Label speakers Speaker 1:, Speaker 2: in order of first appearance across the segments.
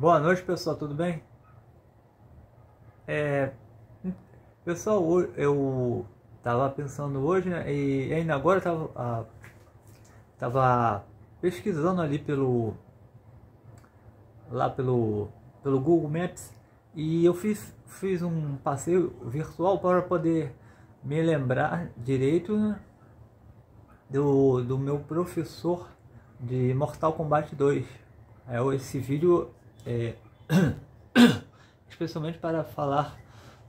Speaker 1: Boa noite, pessoal, tudo bem? É, Pessoal, eu tava pensando hoje, né, e ainda agora eu tava pesquisando ali pelo Google Maps, e eu fiz um passeio virtual para poder me lembrar direito, né, do meu professor de Mortal Kombat 2. Esse vídeo é especialmente para falar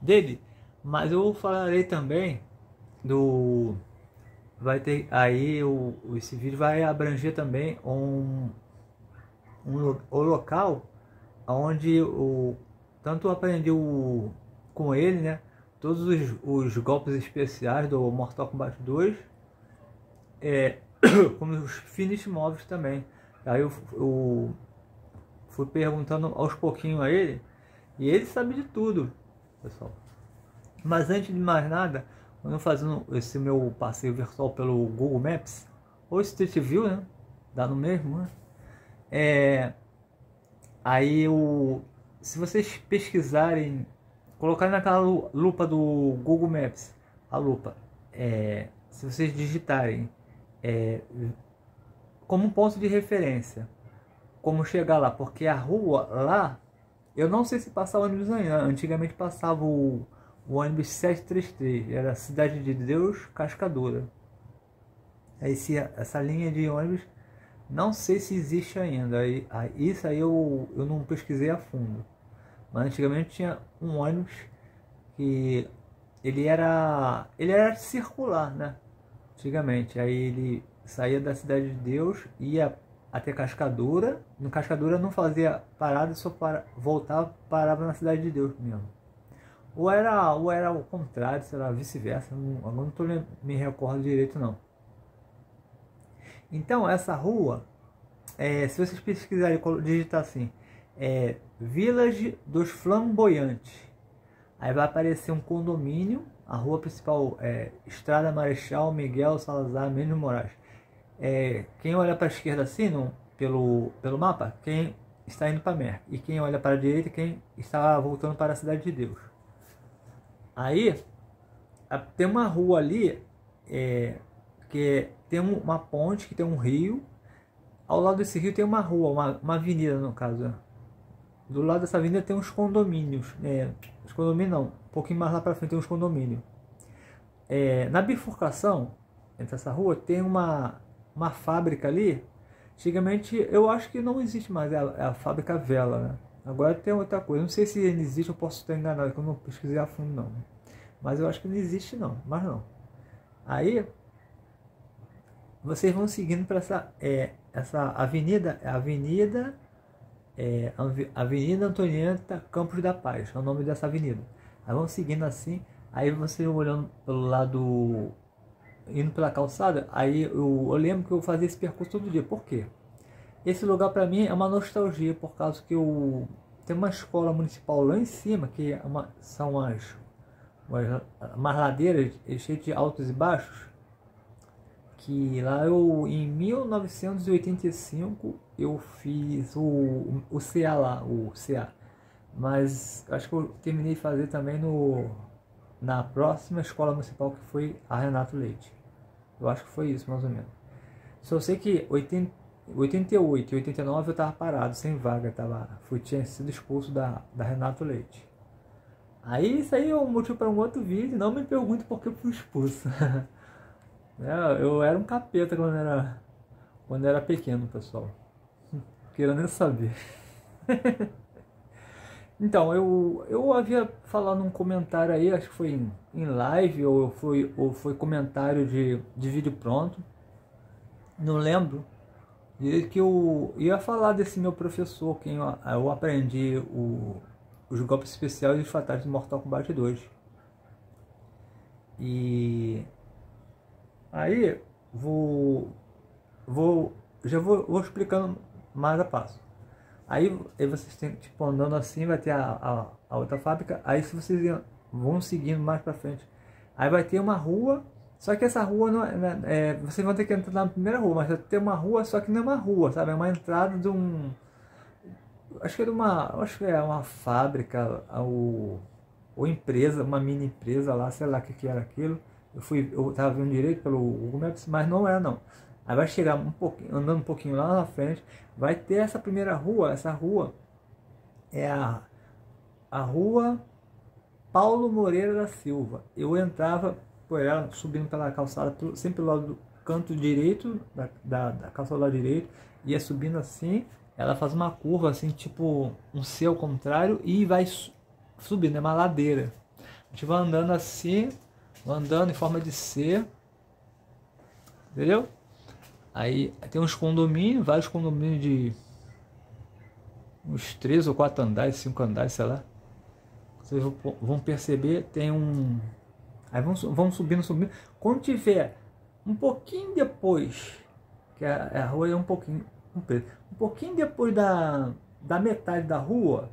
Speaker 1: dele, mas eu falarei também do vai ter aí esse vídeo vai abranger também o local onde tanto eu aprendi com ele, né, todos os golpes especiais do Mortal Kombat 2, como os finish moves também. Aí eu fui perguntando aos pouquinhos a ele, e ele sabe de tudo, pessoal. Mas antes de mais nada, quando eu fazendo esse meu passeio virtual pelo Google Maps, ou Street View, né? Dá no mesmo, né? Aí se vocês pesquisarem, colocarem naquela lupa do Google Maps, a lupa, se vocês digitarem como um ponto de referência, como chegar lá, porque a rua lá, eu não sei se passa ônibus ainda. Antigamente passava o ônibus 733, era Cidade de Deus, Cascadura. Essa linha de ônibus, não sei se existe ainda. Isso aí eu não pesquisei a fundo. Mas antigamente tinha um ônibus que ele era circular, né? Antigamente, aí ele saía da Cidade de Deus, ia até Cascadura. No Cascadura não fazia parada, só voltava, parava na Cidade de Deus mesmo. Ou era o contrário, sei lá, vice-versa. Agora não estou me recordo direito não. Então essa rua, se vocês pesquisarem, digitar assim, Village dos Flamboyantes, aí vai aparecer um condomínio. A rua principal é Estrada Marechal Miguel Salazar Mendes Moraes. Quem olha para a esquerda assim, pelo mapa, quem está indo para Mer, e quem olha para a direita, quem está voltando para a Cidade de Deus. Aí tem uma rua ali, que tem uma ponte, que tem um rio. Ao lado desse rio tem uma rua, uma avenida no caso, né? Do lado dessa avenida tem uns condomínios, os condomínios não, um pouquinho mais lá para frente tem uns condomínios. Na bifurcação entre essa rua tem uma fábrica ali. Antigamente eu acho que não existe mais, a fábrica Vela, né? Agora tem outra coisa, não sei se ainda existe, eu posso estar enganado, que eu não pesquisei a fundo não, mas eu acho que não existe não, mas não. Aí vocês vão seguindo para essa avenida, Avenida Antonieta Campos da Paz, é o nome dessa avenida. Aí vão seguindo assim, aí vocês vão olhando pelo lado, indo pela calçada. Aí eu lembro que eu fazia esse percurso todo dia. Por quê? Esse lugar para mim é uma nostalgia, por causa que tem uma escola municipal lá em cima, que são umas ladeiras cheias de altos e baixos, que lá em 1985 eu fiz o CA lá, o CA. Mas acho que eu terminei de fazer também na próxima escola municipal, que foi a Renato Leite. Eu acho que foi isso, mais ou menos. Só sei que 88 e 89 eu estava parado, sem vaga, tinha sido expulso da Renato Leite. Aí isso aí é um motivo para um outro vídeo, não me pergunte por que eu fui expulso. Eu era um capeta quando era pequeno, pessoal. Queria nem saber. Então, eu havia falado num comentário aí, acho que foi em live, ou foi comentário de vídeo pronto. Não lembro. Que eu ia falar desse meu professor, quem eu aprendi os golpes especiais e os fatais de Mortal Kombat 2. E aí vou explicando mais a passo. Aí vocês tem, tipo, andando assim, vai ter a outra fábrica. Aí se vocês vão seguindo mais pra frente, aí vai ter uma rua. Só que essa rua não vocês vão ter que entrar na primeira rua, mas vai ter uma rua, só que não é uma rua, sabe? É uma entrada de acho que era uma, acho que é uma fábrica, ou empresa, uma mini empresa lá, sei lá o que era aquilo. Eu tava vendo direito pelo Google Maps, mas não é não. Aí vai chegar um pouquinho, andando um pouquinho lá na frente, vai ter essa primeira rua. Essa rua é a rua Paulo Moreira da Silva. Eu entrava por ela, subindo pela calçada, sempre pelo lado do canto direito, da calçada do lado direito, ia subindo assim, ela faz uma curva assim, tipo um C ao contrário, e vai subindo, é uma ladeira. A gente vai andando assim, andando em forma de C, entendeu? Aí tem uns condomínios, vários condomínios de uns 3 ou 4 andares, 5 andares, sei lá. Vocês vão perceber, tem um... Aí vão subindo, subindo. Quando tiver um pouquinho depois, que a rua é um pouquinho comprida, um pouquinho depois da metade da rua,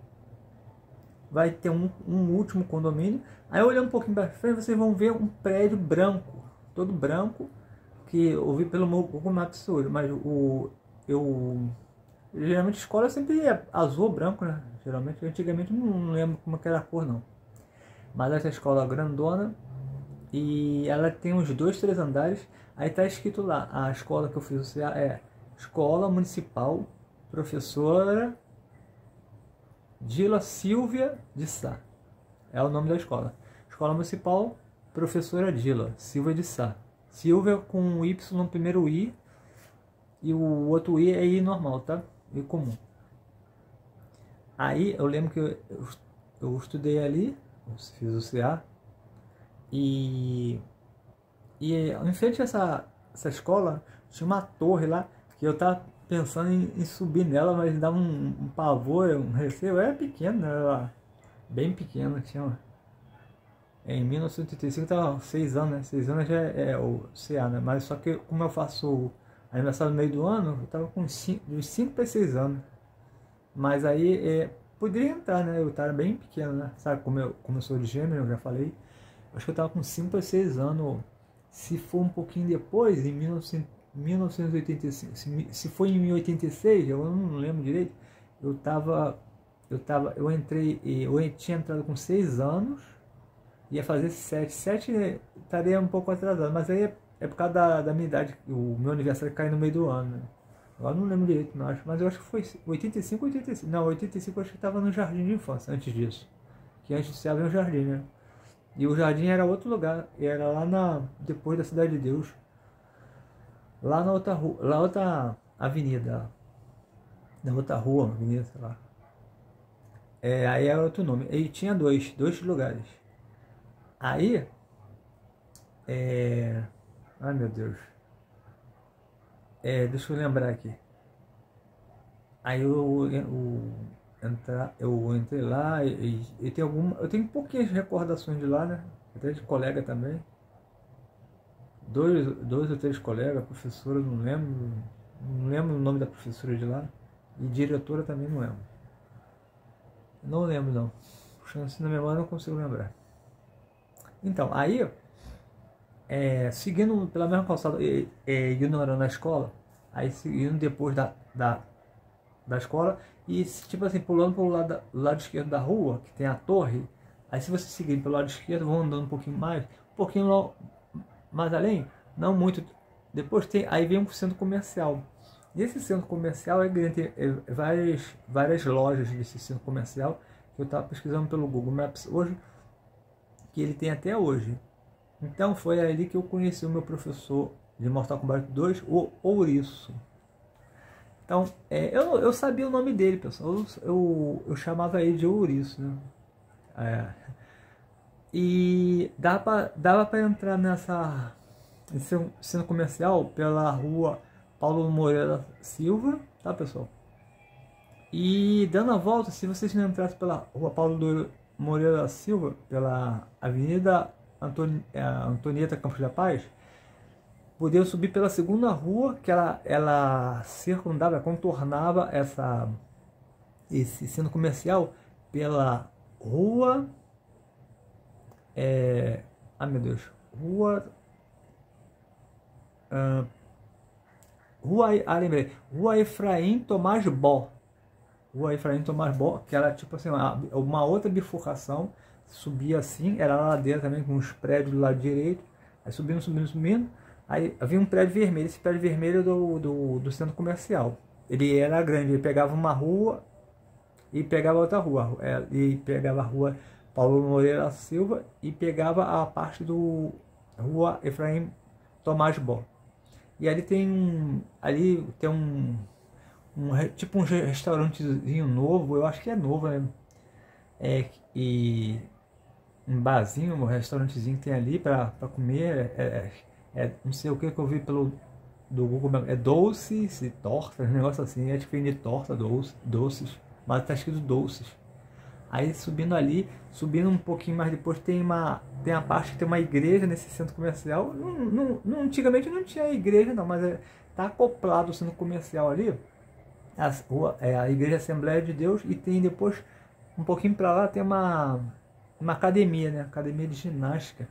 Speaker 1: vai ter um último condomínio. Aí olhando um pouquinho para frente, vocês vão ver um prédio branco, todo branco, que eu vi pelo meu Google Maps hoje, mas geralmente escola sempre é azul ou branco, né? Geralmente, antigamente não lembro como era a cor não. Mas essa escola é grandona e ela tem uns 2, 3 andares. Aí tá escrito lá, a escola que eu fiz é Escola Municipal Professora Dila Silvia de Sá. É o nome da escola. Escola Municipal Professora Dila Silvia de Sá. Silvia com um Y no primeiro I, e o outro I é I normal, tá? I comum. Aí eu lembro que eu estudei ali, eu fiz o CA, e em frente a essa escola tinha uma torre lá, que eu tava pensando em subir nela, mas dava um pavor, um receio. Eu era pequeno, né? Eu era bem pequeno, tinha... Em 1985 tava 6 anos, né? 6 anos já é o CA, né? Mas só que como eu faço aniversário no meio do ano, eu tava com dos 5 para 6 anos. Mas aí poderia entrar, né? Eu tava bem pequeno, né? Sabe, como eu sou de gêmeo, eu já falei. Acho que eu tava com 5 para 6 anos. Se for um pouquinho depois, em 1985, se foi em 1986, eu não lembro direito. Eu tinha entrado com 6 anos, ia fazer 7. 7 estaria um pouco atrasado, mas aí é por causa da minha idade, o meu aniversário cai no meio do ano, né? Agora não lembro direito, não acho, mas eu acho que foi 85 ou 85. Não, 85 eu acho que estava no jardim de infância antes disso. Que antes se havia um jardim, né? E o jardim era outro lugar, era lá depois da Cidade de Deus. Lá na outra rua, lá outra avenida. Na outra rua, avenida, sei lá. Aí era outro nome. E tinha dois lugares. Aí. Ai meu Deus. Deixa eu lembrar aqui. Aí eu entrei lá e tem eu tenho pouquinhas recordações de lá, né? Até de colega também. Dois ou 3 colegas, professora, não lembro o nome da professora de lá. E diretora também não lembro. Não lembro não. Puxando assim na memória não consigo lembrar. Então, aí, seguindo pela mesma calçada, ignorando a escola, aí seguindo depois da escola, e tipo assim, pulando pro lado esquerdo da rua, que tem a torre. Aí se você seguir pelo lado esquerdo, vão andando um pouquinho mais além, não muito, depois aí vem um centro comercial. E esse centro comercial é grande, tem várias lojas desse centro comercial, que eu estava pesquisando pelo Google Maps hoje, que ele tem até hoje. Então foi ali que eu conheci o meu professor de Mortal Kombat 2, o Ouriço. Então, eu sabia o nome dele, pessoal. Eu chamava ele de Ouriço, né? E dava para entrar nesse centro comercial pela rua Paulo Moreira Silva, tá, pessoal? E dando a volta, se vocês não entrassem pela rua Paulo Moreira Silva, pela Avenida Antonieta Campos da Paz, podia subir pela segunda rua, que ela circundava, contornava esse centro comercial pela rua... meu Deus, lembrei, Rua Efraim Tomás Bó, Rua Efraim Tomás Bó, que era tipo assim, uma outra bifurcação, subia assim, era a ladeira também com os prédios do lado direito, aí subindo, aí havia um prédio vermelho, esse prédio vermelho é do centro comercial. Ele era grande, ele pegava uma rua e pegava outra rua, e pegava a rua Paulo Moreira Silva e pegava a parte do Rua Efraim Tomás Bó. E ali tem tipo um restaurantezinho novo, eu acho que é novo, né? E um barzinho, um restaurantezinho que tem ali para comer, não sei o que eu vi do Google, é doces e tortas, um negócio assim, é tipo de torta, doces, mas tá escrito doces. Aí subindo um pouquinho mais depois tem a parte que tem uma igreja nesse centro comercial. Antigamente não tinha igreja não, mas tá acoplado o centro comercial ali, a Igreja Assembleia de Deus, e tem depois, um pouquinho para lá, tem uma academia, né? Academia de ginástica.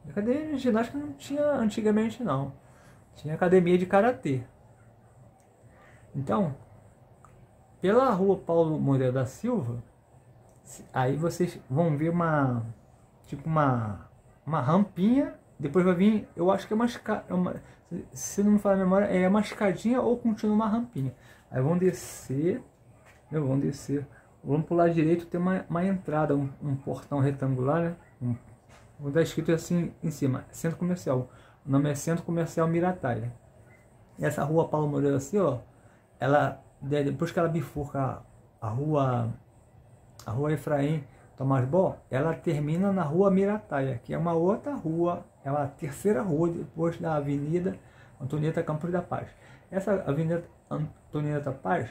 Speaker 1: Academia de ginástica não tinha antigamente não. Tinha academia de karatê. Então, pela rua Paulo Moreira da Silva, aí vocês vão ver uma rampinha, depois vai vir, eu acho que é se não me falar a memória, é uma escadinha ou continua uma rampinha. Aí vão descer, vamos pro lado direito, tem uma entrada, um portão retangular, né? Vou dar escrito assim em cima, Centro Comercial. O nome é Centro Comercial Mirataia. E essa rua Paulo Moreira assim, ó, depois que ela bifurca a rua Efraim Tomás Bó, ela termina na rua Mirataia, que é uma outra rua, é a terceira rua depois da Avenida Antonieta Campos da Paz. Essa Avenida Antonieta Paz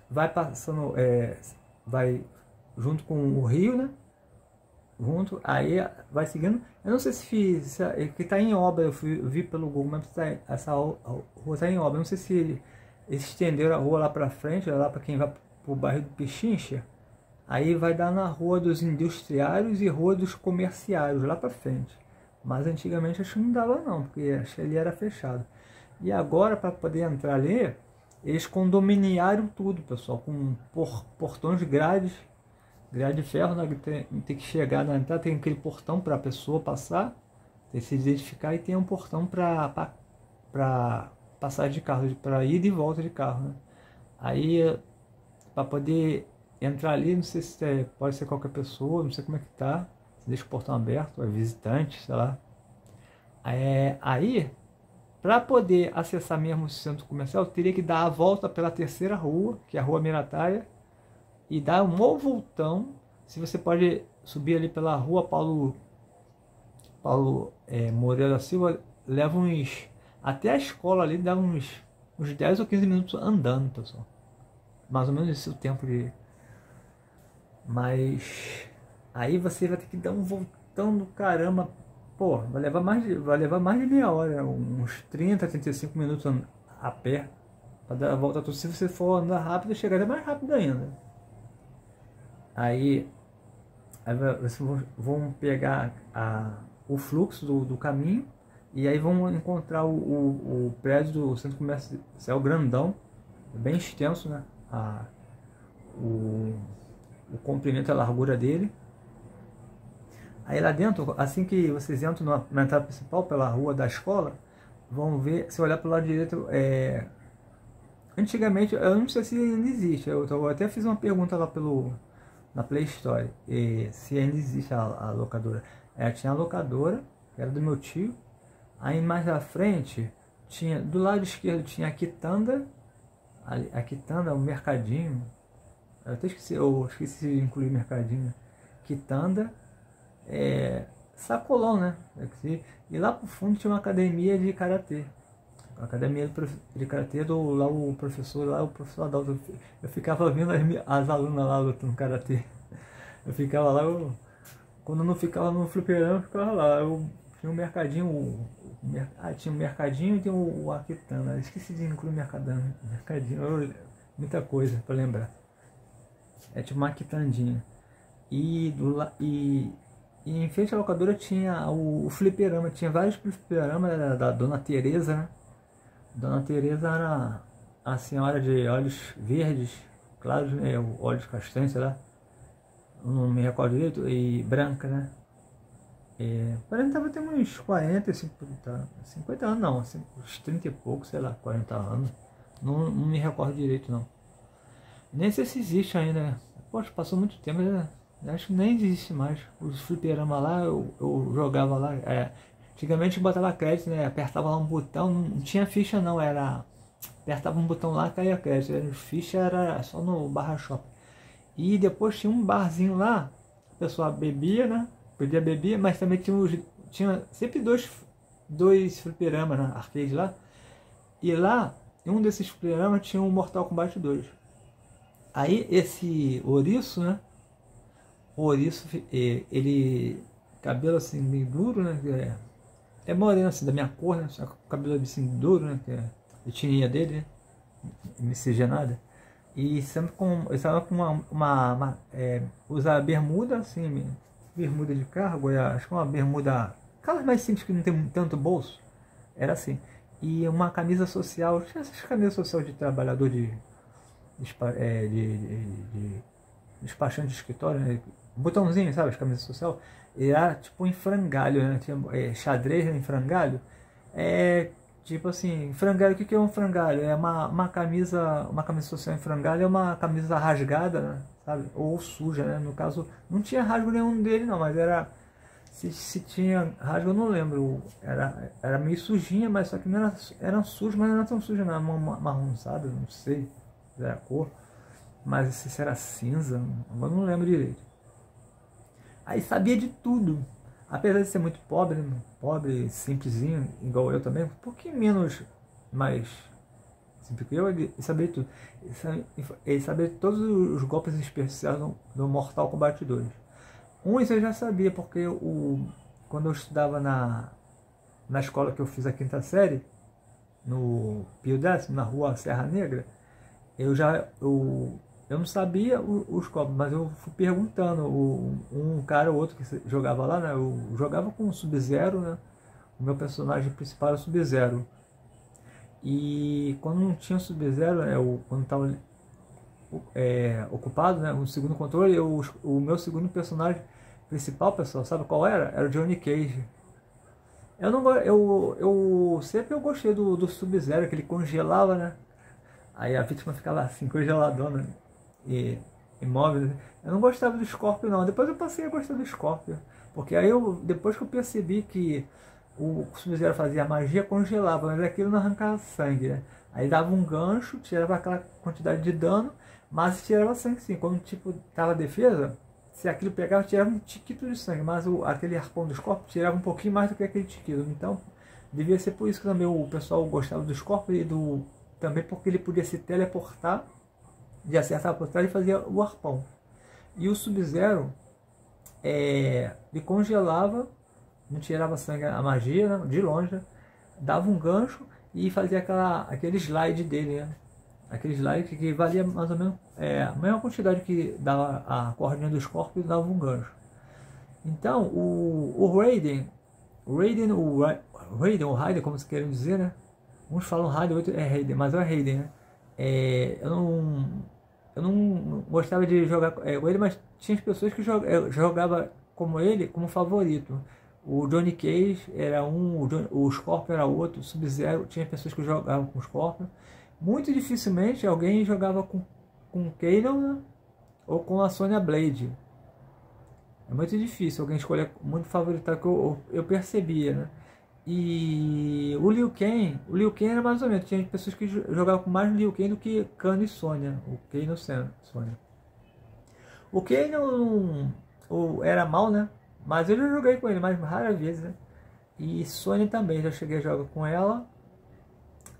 Speaker 1: vai passando, vai junto com o rio, né? Aí vai seguindo. Eu não sei se que está em obra, eu vi pelo Google Maps, essa rua está em obra. Eu não sei se eles estenderam a rua lá para frente, lá para quem vai para o bairro do Pichincha. Aí vai dar na Rua dos Industriários e Rua dos Comerciários, lá para frente. Mas antigamente acho que não dava não, porque acho que ali era fechado. E agora, para poder entrar ali, eles condominiaram tudo, pessoal, com portões grade de ferro, né? Tem que chegar na entrada, tem aquele portão para a pessoa passar, tem que se identificar, e tem um portão para passar de carro, para ir e volta de carro, né? Aí, para poder entrar ali, não sei se pode ser qualquer pessoa, não sei como é que tá, se deixa o portão aberto, é visitante, sei lá. Aí, para poder acessar mesmo o centro comercial, teria que dar a volta pela terceira rua, que é a Rua Mirataia, e dar um voltão. Se você pode subir ali pela rua Paulo Moreira da Silva, leva até a escola ali, dá uns 10 ou 15 minutos andando, pessoal. Mais ou menos esse é o tempo de... Mas aí você vai ter que dar um voltão do caramba. Pô, vai levar mais de meia hora, uns 35 minutos a pé, para dar a volta toda. Se você for andar rápido, chegaria mais rápido ainda. Aí vocês vão pegar o fluxo do caminho, e aí vão encontrar o prédio do centro comercial grandão, bem extenso, né? O comprimento e a largura dele. Aí lá dentro, assim que vocês entram na entrada principal, pela rua da escola, vão ver, se olhar para o lado direito, antigamente, eu não sei se ainda existe, eu até fiz uma pergunta lá na Play Store, se ainda existe a locadora. Tinha a locadora, que era do meu tio. Aí mais à frente, do lado esquerdo tinha a quitanda, a quitanda, o mercadinho. Eu até esqueci de incluir mercadinho. Quitanda, sacolão, né? E lá pro fundo tinha uma academia de karatê. A academia de karatê o professor Adalto. Eu ficava vendo as alunas lá lutando karatê. Eu ficava lá, quando eu não ficava no fliperama, eu ficava lá. Tinha um mercadinho, tinha um mercadinho e tem o Aquitana. Esqueci de incluir mercadinho. Muita coisa para lembrar. Tipo uma quitandinha. E em frente à locadora tinha o fliperama. Tinha vários fliperamas da Dona Teresa, né? Dona Teresa era a senhora de olhos verdes, claros, né, olhos castanhos, sei lá, não me recordo direito, e branca, né? Aparentava ter uns 40, 50 anos, não, assim, uns 30 e pouco, sei lá, 40 anos. Não me recordo direito, não. Nem sei se existe ainda, né? Poxa, passou muito tempo, acho que nem existe mais. Os fliperama lá, eu jogava lá. Antigamente eu botava crédito, né? Apertava lá um botão, não tinha ficha não, era... Apertava um botão lá e caía crédito. Ficha era só no Barra Shop. E depois tinha um barzinho lá, a pessoa bebia, né? Podia beber, mas também tinha sempre dois fliperamas, né? Arcade lá. E lá, em um desses fliperamas tinha um Mortal Kombat 2. Aí esse ouriço, né? O ouriço, ele... Cabelo assim, meio duro, né? É moreno assim, da minha cor, né? Só com o cabelo assim duro, né? Que é a etnia dele, né? Miscigenada. E sempre ele estava com usa bermuda assim, bermuda de cargo, acho que uma bermuda, aquelas mais simples que não tem tanto bolso, era assim. E uma camisa social, tinha essas camisas social de trabalhador de despachante de escritório, né? Botãozinho, sabe, as camisas social, e era tipo em frangalho, né? Tinha xadrez em frangalho. Tipo assim, frangalho, o que é um frangalho? É uma camisa social em frangalho, é uma camisa rasgada, né? Sabe? Ou suja, né? No caso, não tinha rasgo nenhum dele não, mas era... Se tinha rasgo eu não lembro, era meio sujinha, mas só que não era sujo, mas não era tão suja, não, era marrom, sabe? Não sei se era a cor, mas se era cinza, eu não lembro direito. Aí sabia de tudo. Apesar de ser muito pobre, simplesinho, igual eu também, um pouquinho menos, mais simples que eu, ele sabia tudo. Ele sabia todos os golpes especiais do Mortal Kombat 2. Uns eu já sabia, porque quando eu estudava na escola que eu fiz a quinta série, no Pio Décimo, na rua Serra Negra, eu não sabia os golpes, mas eu fui perguntando. Um cara ou outro que jogava lá, né? Eu jogava com o Sub-Zero, né? O meu personagem principal era o Sub-Zero. E quando não tinha o Sub-Zero, né? Quando estava ocupado, né? O segundo controle, o meu segundo personagem principal, pessoal, sabe qual era? Era o Johnny Cage. Eu sempre gostei do Sub-Zero, que ele congelava, né? Aí a vítima ficava assim, congeladona e imóvel. Eu não gostava do Scorpion não. Depois eu passei a gostar do Scorpion. Porque aí depois que eu percebi que o Sub-Zero fazia magia, congelava, mas aquilo não arrancava sangue, né? Aí dava um gancho, tirava aquela quantidade de dano, mas tirava sangue sim. Quando tipo tava a defesa, se aquilo pegava, tirava um tiquito de sangue, mas aquele arpão do Scorpion tirava um pouquinho mais do que aquele tiquito. Então devia ser por isso que também o pessoal gostava do Scorpion e também porque ele podia se teleportar, de acertar por trás e fazia o arpão. E o Sub-Zero, ele congelava, não tirava sangue a magia, né, de longe, né, dava um gancho e fazia aquele slide dele, né, aquele slide que valia mais ou menos a mesma quantidade que dava a cordinha do Scorpion, dava um gancho. Então o Raiden, o Raiden, como se querem dizer, né? Uns falam Raiden, outros é Raiden, mas é Raiden, né? Eu não gostava de jogar com ele, mas tinha as pessoas que jogavam como ele, como favorito. O Johnny Cage era um, o Scorpion era outro, o Sub-Zero, tinha pessoas que jogavam com o Scorpion. Muito dificilmente alguém jogava com o Kano, né? Ou com a Sonya Blade. É muito difícil alguém escolher muito favorito, que eu percebia, né? E o Liu Kang era mais ou menos, tinha pessoas que jogavam com mais Liu Kang do que Kano e Sonya, o Kano Sonya. O Kano era mal, né? Mas eu já joguei com ele mais raras vezes, né? E Sonya também, já cheguei a jogar com ela.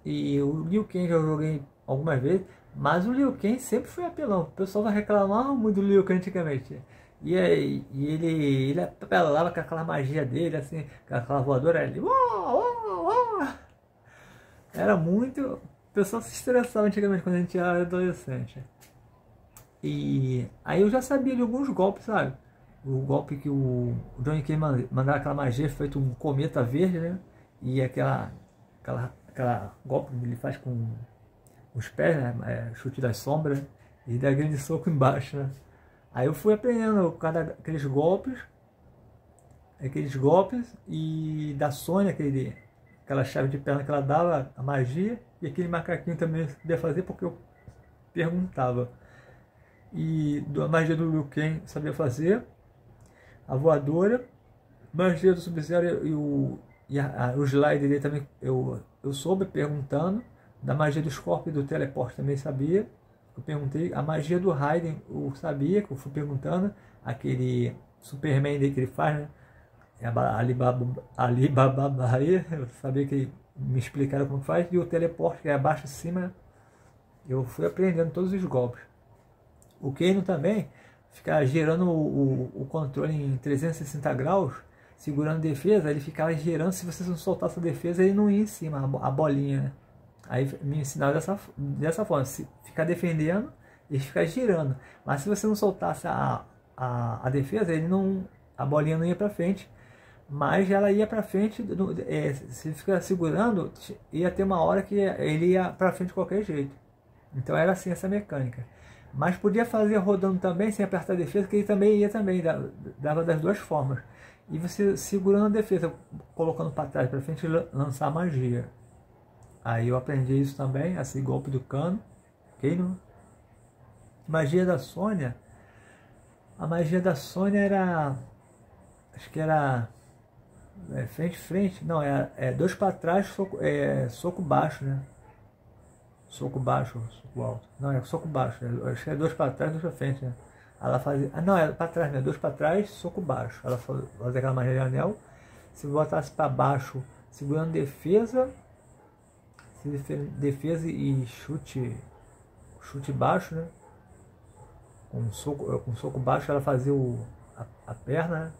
Speaker 1: E o Liu Kang já joguei algumas vezes, mas o Liu Kang sempre foi apelão. O pessoal vai reclamar muito do Liu Kang antigamente. E ele apelava com aquela magia dele, assim, com aquela voadora ali. Era muito... O pessoal se estressava antigamente quando a gente era adolescente. E aí eu já sabia de alguns golpes, sabe? O golpe que o Johnny Cage mandava aquela magia feito um cometa verde, né? E aquela golpe que ele faz com os pés, né? Chute das sombras, e dar grande soco embaixo, né? Aí eu fui aprendendo aqueles golpes, e da Sônia, aquela chave de perna que ela dava, a magia, e aquele macaquinho também eu sabia fazer porque eu perguntava. E a magia do Liu Kang sabia fazer, a voadora, magia do Sub-Zero o slide dele também eu soube perguntando, da magia do Scorpion e do teleporte também sabia, eu perguntei, a magia do Raiden eu sabia, que eu fui perguntando, aquele Superman dele que ele faz, né? Alibaba Bahia, eu sabia que me explicaram como faz, e o teleporte que é abaixo e cima, eu fui aprendendo todos os golpes. O Kano também, ficar girando o controle em 360 graus, segurando defesa, ele ficava girando, se você não soltasse a defesa, ele não ia em cima, a bolinha, né? Aí me ensinaram dessa forma, se ficar defendendo e ficar girando. Mas se você não soltasse a defesa, a bolinha não ia para frente, mas ela ia para frente, se ficar segurando, ia ter uma hora que ele ia para frente de qualquer jeito. Então era assim essa mecânica. Mas podia fazer rodando também, sem apertar a defesa, que ele também ia dava das duas formas. E você segurando a defesa, colocando para trás, para frente, lançar magia. Aí eu aprendi isso também, esse golpe do Kano. Magia da Sônia. A magia da Sônia era, acho que era frente, não, dois para trás, soco baixo, né? Soco baixo, soco alto. Não, é soco baixo. Acho que é dois para trás, dois para frente, né? Ela fazia. Não, é para trás, né? Dois para trás, soco baixo. Ela fazia aquela magia de anel. Se botasse para baixo, segurando defesa. Defesa e chute baixo, né? Com soco baixo, ela fazia a perna, né?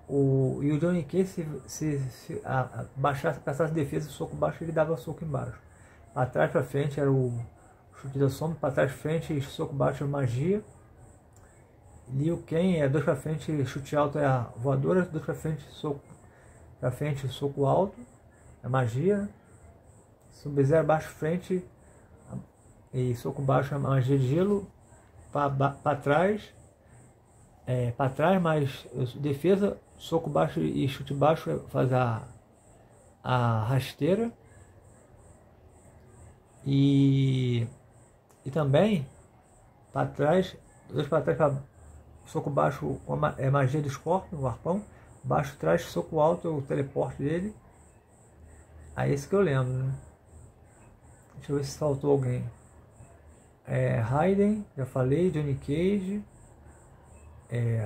Speaker 1: E o Johnny Cage, se baixasse, passasse defesa, soco baixo, ele dava soco embaixo. Para trás, para frente era o chute da sombra, para trás, frente, soco baixo é magia. Liu Kang dois para frente, chute alto é a voadora, dois para frente, soco alto é magia. Sub-Zero baixo, frente e soco baixo é magia de gelo. Para trás, mais defesa, soco baixo e chute baixo faz a rasteira. E também para trás, dois para trás, soco baixo é magia do Scorpion, o arpão. Baixo, trás, soco alto, o teleporte dele. Aí esse que eu lembro, né? Deixa eu ver se faltou alguém. Raiden, já falei, Johnny Cage.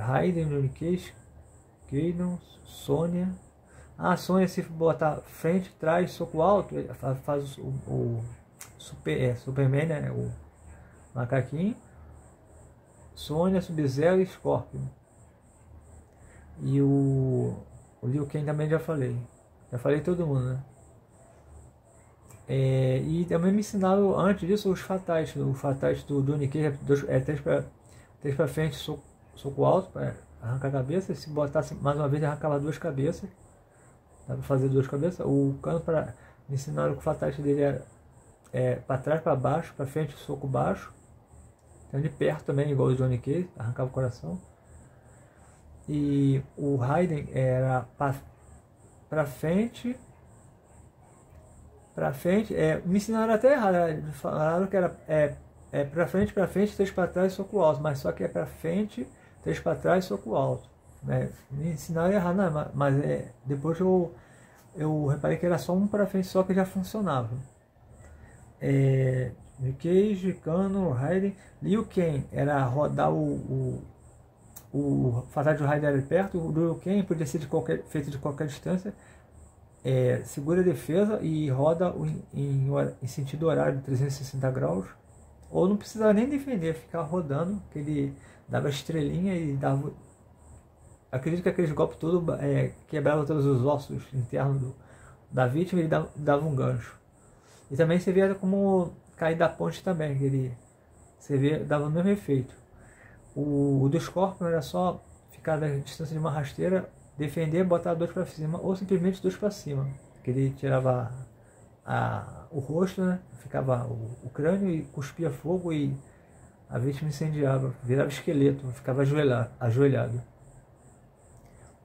Speaker 1: Raiden, Johnny Cage, Kano, Sônia. Sônia, se botar frente, trás, soco alto, faz o Superman, né? O macaquinho. Sônia, Sub-Zero e Scorpion. E o Liu Kang também já falei. Já falei todo mundo, né? E também me ensinaram antes disso os fatais. O fatais do Johnny Cage três para frente, soco alto para arrancar a cabeça. Se botasse mais uma vez, arrancava duas cabeças. Dá para fazer duas cabeças. O Kano, me ensinaram que o fatais dele para trás, para baixo, para frente, soco baixo. Então de perto também, igual o Johnny Cage, arrancava o coração. E o Raiden era para frente. Me ensinaram até errado, falaram que era para frente, três para trás, soco alto, mas só que é para frente, três para trás, soco alto, né? Me ensinaram errado, não, mas depois eu reparei que era só um para frente, só que já funcionava. Cage, Kano, Raiden, Liu Kang era rodar o fatal de Raiden era perto, o Liu Kang podia ser feito de qualquer distância. Segura a defesa e roda em sentido horário de 360 graus, ou não precisava nem defender, ficar rodando, que ele dava estrelinha e dava, acredito que aqueles golpes todos quebrava todos os ossos internos da vítima, e ele dava um gancho. E também você via como cair da ponte também, que dava o mesmo efeito. O do Scorpion era só ficar da distância de uma rasteira, defender, botar dois para cima, ou simplesmente dois para cima, que ele tirava o rosto, né? Ficava o crânio e cuspia fogo e a vítima incendiava, virava esqueleto, ficava ajoelhado.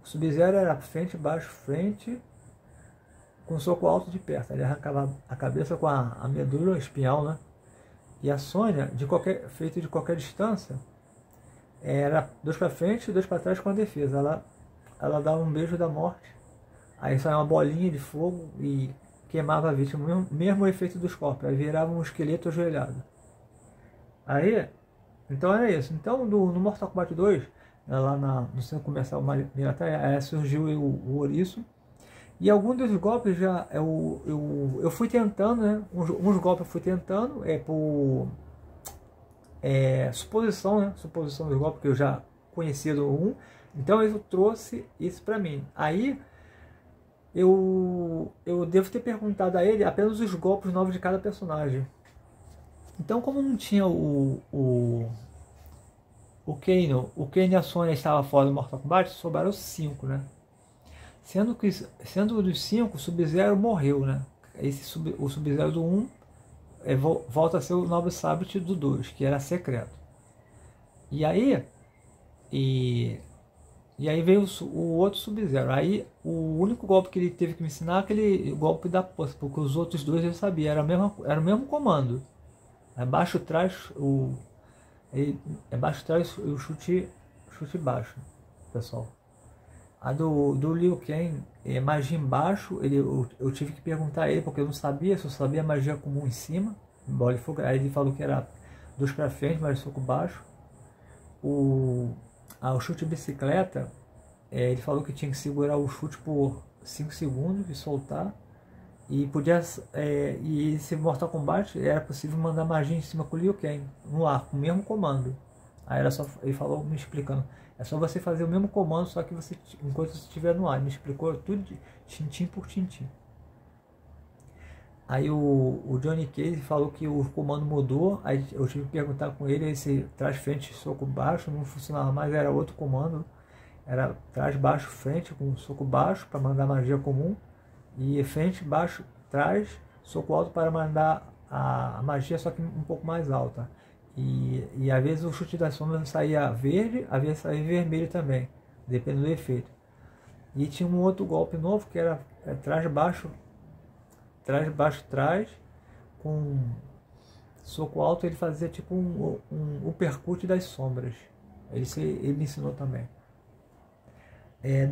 Speaker 1: O Sub-Zero era frente, baixo, frente, com um soco alto de perto. Ele arrancava a cabeça com a medula espinhal, né? E a Sônia, feito de qualquer distância, era 2 para frente e 2 para trás com a defesa. Ela dava um beijo da morte, aí saia uma bolinha de fogo e queimava a vítima, mesmo o efeito dos corpos, aí virava um esqueleto ajoelhado. Aí, então era isso. Então no Mortal Kombat 2, lá no centro comercial Mirataia, surgiu o ouriço. E alguns dos golpes eu fui tentando, né? Uns golpes eu fui tentando, por suposição, né? Suposição dos golpes que eu já conhecia do 1. Então eu trouxe isso pra mim. Aí eu devo ter perguntado a ele apenas os golpes novos de cada personagem. Então, como não tinha o Kano e a Sonya estava fora do Mortal Kombat, sobraram 5, né? Sendo dos 5, o Sub-Zero morreu, né? O Sub-Zero do 1 volta a ser o Nobre Sabbath do 2, que era secreto. E aí veio o outro Sub-Zero. Aí o único golpe que ele teve que me ensinar é aquele golpe da poça, porque os outros dois eu sabia, era o mesmo comando. Abaixo trás o chute baixo, pessoal. A do Liu Kang, magia embaixo, eu tive que perguntar a ele, porque eu não sabia, só sabia magia comum em cima, bola de fogo. Aí ele falou que era 2 para frente, mas soco baixo. O chute bicicleta, ele falou que tinha que segurar o chute por 5 segundos e soltar. E e esse Mortal Kombat era possível mandar magia em cima com o Liu Kang, no ar, com o mesmo comando. Aí ele falou, me explicando, é só você fazer o mesmo comando, só que enquanto você estiver no ar. Ele me explicou tudo de tintim por tintim. Aí o Johnny Cage falou que o comando mudou, aí eu tive que perguntar com ele, esse trás, frente, soco baixo, não funcionava mais, era outro comando. Era trás, baixo, frente, com soco baixo para mandar magia comum, e frente, baixo, trás, soco alto para mandar a magia, só que um pouco mais alta. E às vezes o chute da sombra saía verde, às vezes saía vermelho também, dependendo do efeito. E tinha um outro golpe novo que era trás, baixo, trás, com soco alto. Ele fazia tipo um uppercut das sombras. Ele me ensinou também.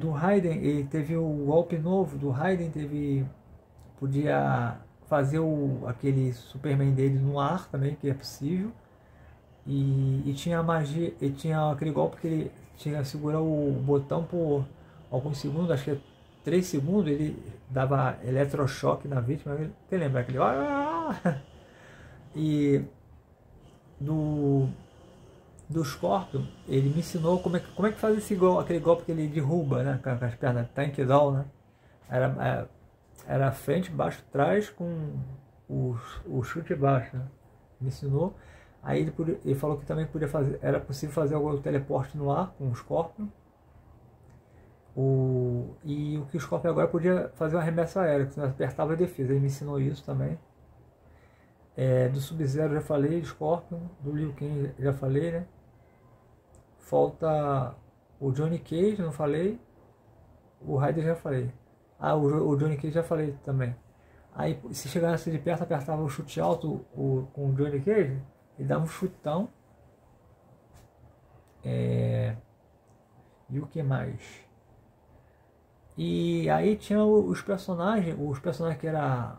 Speaker 1: Do Raiden, ele teve o golpe novo do Raiden, podia fazer aquele Superman dele no ar também, que é possível. E tinha a magia, e tinha aquele golpe que ele tinha que segurar o botão por alguns segundos, acho que 3 segundos, ele dava eletrochoque na vítima. Você lembra aquele? E do Scorpion, ele me ensinou como é que faz aquele golpe que ele derruba, né, com as pernas, tankdown, né? Era frente, baixo, trás, com o chute baixo, né? Me ensinou. Aí ele falou que também era possível fazer o teleporte no ar com o Scorpion. E o que o Scorpion agora podia fazer uma remessa aérea, que apertava a defesa. Ele me ensinou isso também. Do Sub-Zero já falei, Scorpion, do Liu Kang já falei, né? Falta o Johnny Cage, não falei. O Raiden já falei. O Johnny Cage já falei também. Aí se chegasse de perto, apertava o chute alto com o Johnny Cage e dava um chutão. E o que mais? E aí tinha os personagens que era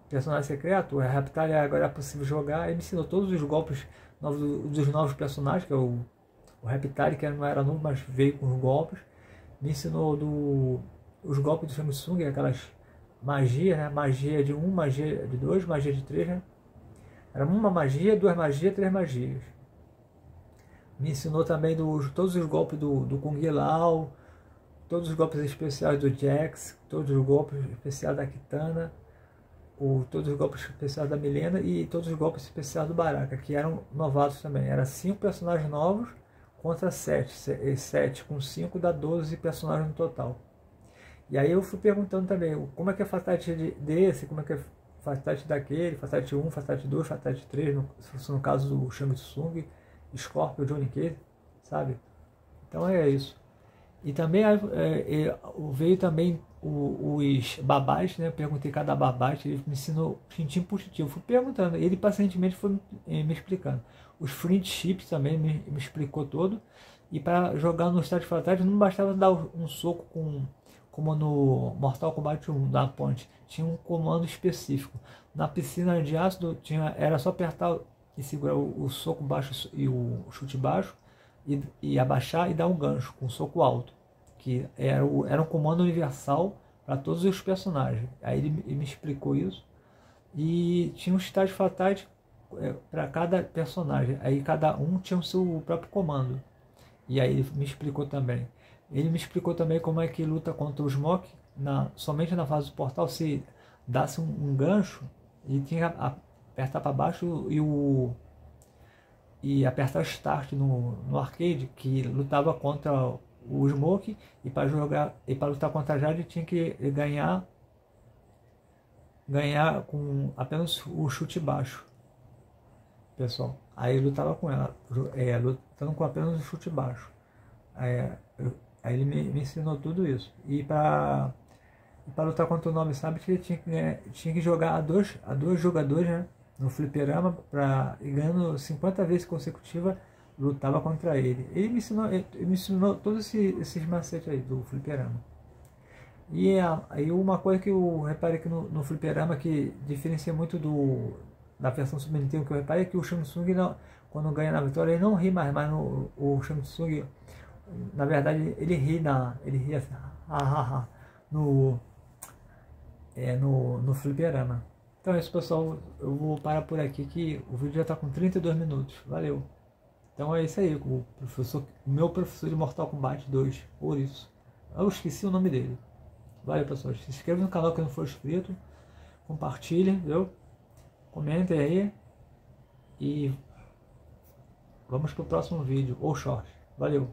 Speaker 1: personagem secreto. O Reptile agora é possível jogar. Ele me ensinou todos os golpes dos novos personagens, que é o Reptile, que não era novo, mas veio com os golpes. Me ensinou os golpes do Samsung, aquelas magias, né? Magia de 1, magia de 2, magia de 3, né? Era uma magia, 2 magias, 3 magias. Me ensinou também todos os golpes do Kung Lao, todos os golpes especiais do Jax, todos os golpes especiais da Kitana, todos os golpes especiais da Milena e todos os golpes especiais do Baraka, que eram novatos também. Eram 5 personagens novos contra 7. 7 com 5 dá 12 personagens no total. E aí eu fui perguntando também como é que é a fatality desse, como é que Fatality daquele, Fatality 1, Fatality 2, Fatality 3, no caso do Shang Tsung, Scorpio, Johnny Cage, sabe? Então é isso. E também veio também os babás, né? Eu perguntei cada babate, ele me ensinou tintim por tintim. Eu fui perguntando, ele pacientemente foi me explicando. Os friendships também me explicou todo. E para jogar no Street Fighter não bastava dar um soco como no Mortal Kombat 1 da ponte. Tinha um comando específico. Na piscina de ácido era só apertar e segurar o soco baixo e o chute baixo. E abaixar e dar um gancho com um soco alto, que era um comando universal para todos os personagens. Aí ele me explicou isso. E tinha um estágio fatais para cada personagem. Aí cada um tinha o seu próprio comando. E aí ele me explicou também. Ele me explicou também como é que luta contra o Smoke, somente na fase do portal, se dasse um gancho, e tinha que apertar para baixo e apertar o Start no arcade, que lutava contra o Smoke, e para lutar contra a Jade tinha que ganhar com apenas o chute baixo, pessoal. Aí ele lutava com ela, lutando com apenas o chute baixo. Aí ele me ensinou tudo isso. E para lutar contra o Nobre Sabit, ele tinha que jogar a dois jogadores, né, no fliperama, e ganhando 50 vezes consecutiva, lutava contra ele. Ele me ensinou todos esses macetes aí do fliperama. E aí uma coisa que eu reparei que no fliperama, que diferencia muito da versão Super Nintendo, que eu reparei, é que o Shang Tsung, quando ganha na vitória, ele não ri mais, mas o Shang Tsung, na verdade, ele ri assim, no fliperama. Então é isso, pessoal. Eu vou parar por aqui, que o vídeo já está com 32 minutos. Valeu. Então é isso aí. O meu professor de Mortal Kombat 2. Por isso. Eu esqueci o nome dele. Valeu, pessoal. Se inscreva no canal que não for inscrito. Compartilhem, viu? Comentem aí. E vamos pro próximo vídeo ou short. Valeu.